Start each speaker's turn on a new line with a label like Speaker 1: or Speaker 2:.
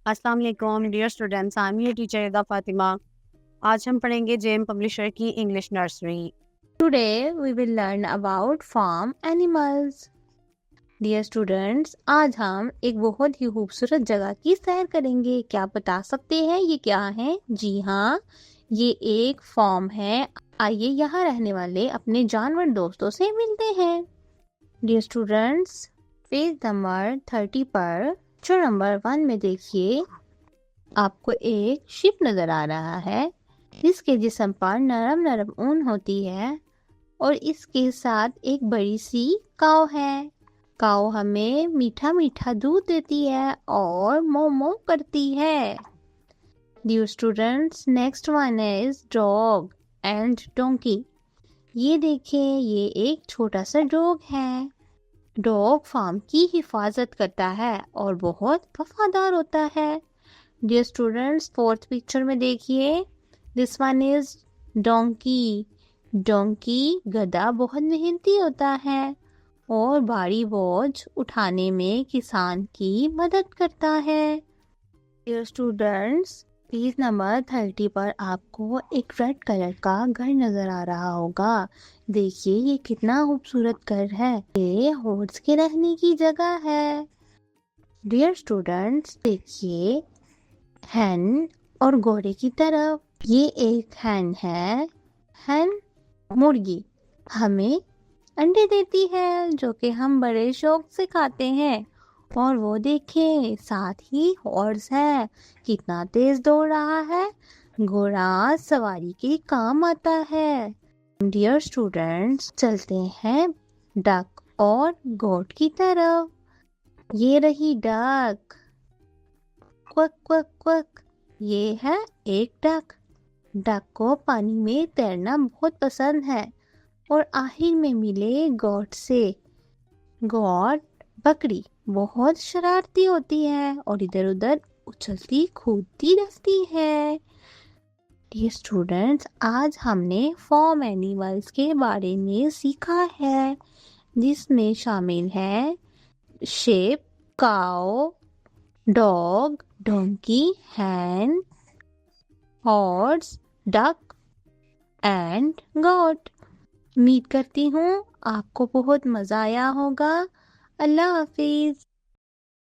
Speaker 1: السلام علیکم dear students, I am your teacher ادا فاطمہ۔ آج ہم پڑھیں گے جے ایم پبلشر کی English nursery.
Speaker 2: Today we will learn about farm animals. Dear students, آج ہم ایک بہت ہی خوبصورت جگہ کی سیر کریں گے۔ کیا بتا سکتے ہیں یہ کیا ہے؟ جی ہاں، یہ ایک فارم ہے۔ آئیے یہاں رہنے والے اپنے جانور دوستوں سے ملتے ہیں۔ Dear students, پیج نمبر 30 پر جو نمبر 1 میں دیکھیے، آپ کو ایک شپ نظر آ رہا ہے جس کے جسم پر نرم نرم اون ہوتی ہے اور اس کے ساتھ ایک بڑی سی کاؤ ہے۔ کاؤ ہمیں میٹھا میٹھا دودھ دیتی ہے اور مو مو کرتی ہے۔ Dear students, next one is dog and donkey. یہ دیکھیں، یہ ایک چھوٹا سا ڈاگ ہے۔ ڈاگ فارم کی حفاظت کرتا ہے اور بہت وفادار ہوتا ہے۔ Dear students, fourth picture میں دیکھیے، this one is donkey. Donkey گدھا بہت محنتی ہوتا ہے اور بھاری بوجھ اٹھانے میں کسان کی مدد کرتا ہے۔ Dear students, پیج نمبر 30 پر آپ کو ایک ریڈ کلر کا گھر نظر آ رہا ہوگا۔ دیکھیے یہ کتنا خوبصورت گھر ہے۔ یہ ہورس کے رہنے کی جگہ ہے۔ Dear students, دیکھیے ہین اور گھوڑے کی طرف۔ یہ ایک ہین ہے۔ ہین مرغی ہمیں انڈے دیتی ہے جو کہ ہم بڑے شوق سے کھاتے ہیں۔ اور وہ دیکھیں ساتھ ہی ہارس ہے، کتنا تیز دوڑ رہا ہے۔ گھوڑا سواری کے کام آتا ہے۔ ڈیئر اسٹوڈینٹس، چلتے ہیں ڈک اور گوٹ کی طرف۔ یہ رہی ڈک، کوک کوک کوک۔ یہ ہے ایک ڈک۔ ڈک کو پانی میں تیرنا بہت پسند ہے اور آخر میں ملے گوٹ سے۔ گوٹ بکری بہت شرارتی ہوتی ہے اور ادھر ادھر اچھلتی کودتی رہتی ہے۔ یہ اسٹوڈنٹس، آج ہم نے فارم اینیملز کے بارے میں سیکھا ہے جس میں شامل ہے شیپ، کاؤ، ڈاگ، ڈونکی، ہین، ہارس، ڈک اینڈ گوٹ۔ امید کرتی ہوں آپ کو بہت مزہ آیا ہوگا۔ اللہ حافظ۔